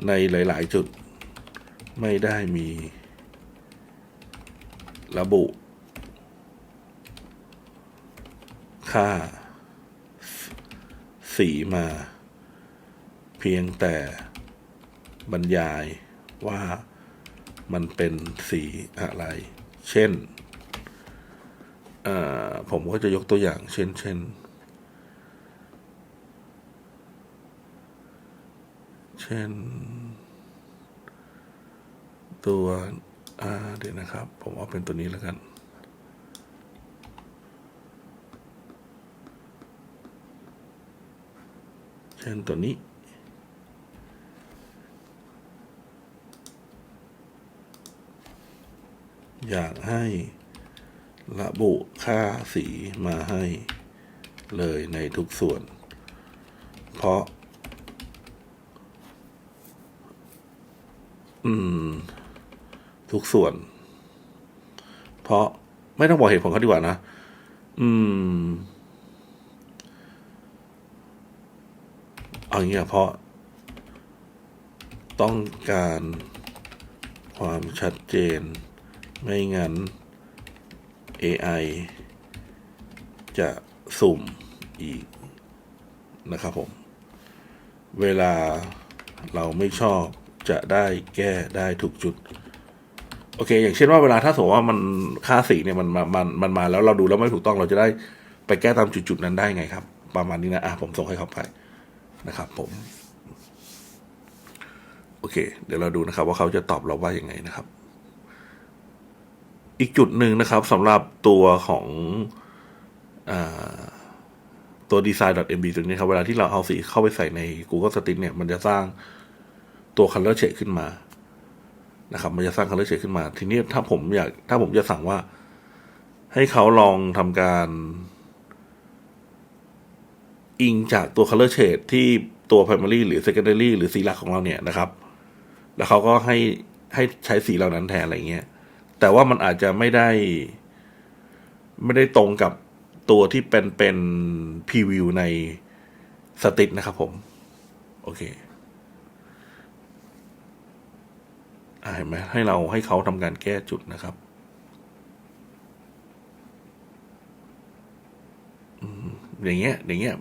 ในหลายๆจุดไม่ได้มีระบุค่าสีมาเพียงแต่บรรยายว่ามันเป็นสีอะไรเช่นผมก็จะยกตัวอย่างเช่นตัวเดี๋ยวนะครับผมเอาเป็นตัวนี้แล้วกันเช่นตัวนี้อยากให้ระบุค่าสีมาให้เลยในทุกส่วนเพราะทุกส่วนเพราะไม่ต้องบอกเหตุผลเขาดีกว่านะเอาอย่างเงี้ยเพราะต้องการความชัดเจนไม่งั้น AI จะสุ่มอีกนะครับผมเวลาเราไม่ชอบจะได้แก้ได้ถูกจุดโอเคอย่างเช่นว่าเวลาถ้าสมมติว่ามันค่าสีเนี่ยมันมาแล้วเราดูแล้วไม่ถูกต้องเราจะได้ไปแก้ตามจุดๆนั้นได้ไงครับประมาณนี้นะผมส่งให้เขาไปนะครับผมโอเคเดี๋ยวเราดูนะครับว่าเขาจะตอบเราว่ายังไงนะครับอีกจุดหนึ่งนะครับสำหรับตัวของตัว design.mb ตัวนี้ครับเวลาที่เราเอาสีเข้าไปใส่ใน Google Stitch เนี่ยมันจะสร้างตัว color shade ขึ้นมานะครับมันจะสร้าง color shade ขึ้นมาทีนี้ถ้าผมจะสั่งว่าให้เขาลองทำการอิงจากตัว color shade ที่ตัว primary หรือ secondary หรือสีหลักของเราเนี่ยนะครับแล้วเขาก็ให้ใช้สีเหล่านั้นแทนอะไรเงี้ยแต่ว่ามันอาจจะไม่ได้ตรงกับตัวที่เป็นพรีวิวในสติกนะครับผมโอเคเห็นไหมให้เขาทำการแก้จุดนะครับอย่างเงี้ย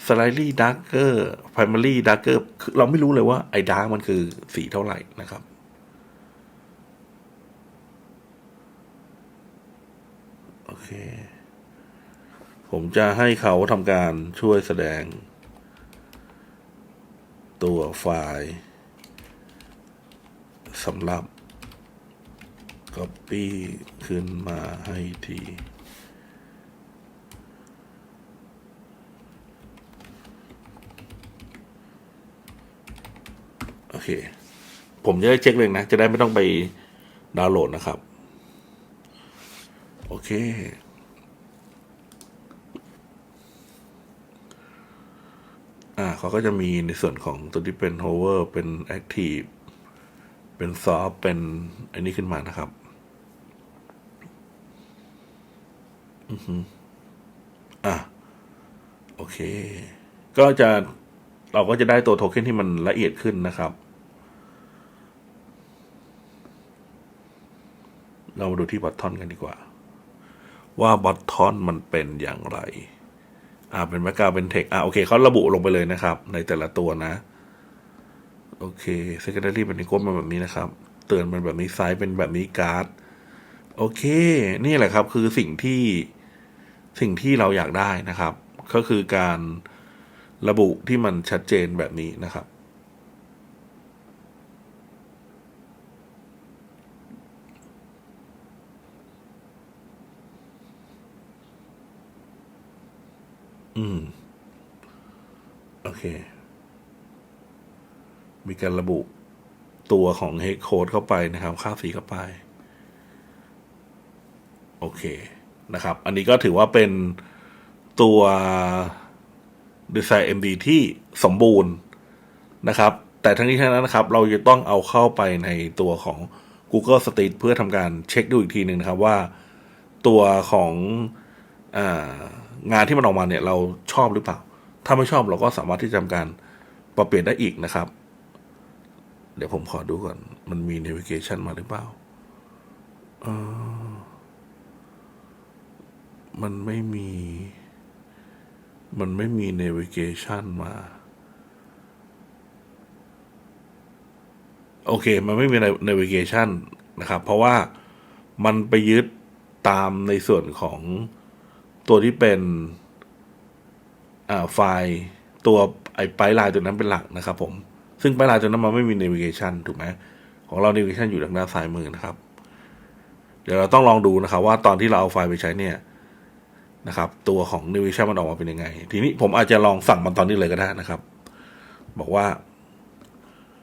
slightly darker primary darker เราไม่รู้เลยว่าไอ้ dark มันคือสีเท่าไหร่นะครับโอเคผมจะให้เขาทำการช่วยแสดงตัวไฟล์สำหรับ copy ขึ้นมาให้ทีโอเคผมจะได้เช็คเลยนะจะได้ไม่ต้องไปดาวน์โหลดนะครับโอเคเขาก็จะมีในส่วนของตัวที่เป็น hover เป็น active เป็น soft เป็นอันนี้ขึ้นมานะครับโอเคเราก็จะได้ตัวโทเค็นที่มันละเอียดขึ้นนะครับเรามาดูที่บอททอนกันดีกว่าว่าบอททอนมันเป็นอย่างไรเป็นแบ็คกราวด์เป็นเทคโอเคเขาระบุลงไปเลยนะครับในแต่ละตัวนะโอเค secondary เป็นก้นเป็นแบบนี้นะครับเตือนเป็นแบบนี้ไซส์เป็นแบบนี้การ์ดโอเคนี่แหละครับคือสิ่งที่เราอยากได้นะครับก็คือการระบุที่มันชัดเจนแบบนี้นะครับโอเคมีการระบุตัวของ hex code เข้าไปนะครับค่าสีเข้าไปโอเคนะครับอันนี้ก็ถือว่าเป็นตัว Design MD ที่สมบูรณ์นะครับแต่ทั้งนี้ทั้งนั้นนะครับเราจะต้องเอาเข้าไปในตัวของ Google Stitch เพื่อทำการเช็คดูอีกทีหนึ่งนะครับว่าตัวของงานที่มันออกมาเนี่ยเราชอบหรือเปล่าถ้าไม่ชอบเราก็สามารถที่จะทำการ ปรับเปลี่ยนได้อีกนะครับเดี๋ยวผมขอดูก่อนมันมี navigation มาหรือเปล่ามันไม่มี navigation มาโอเคมันไม่มี navigation นะครับเพราะว่ามันไปยึดตามในส่วนของตัวที่เป็นไฟล์ตัวไอ้ไปไลน์ตัวนั้นเป็นหลักนะครับผมซึ่งไปไลน์ตัวนั้นมันไม่มี navigation ถูกไหมของเรา navigation อยู่ทางด้านซ้ายมือนะครับเดี๋ยวเราต้องลองดูนะครับว่าตอนที่เราเอาไฟล์ไปใช้เนี่ยนะครับตัวของ navigation มันออกมาเป็นยังไงทีนี้ผมอาจจะลองสั่งมันตอนนี้เลยก็ได้นะครับบอกว่า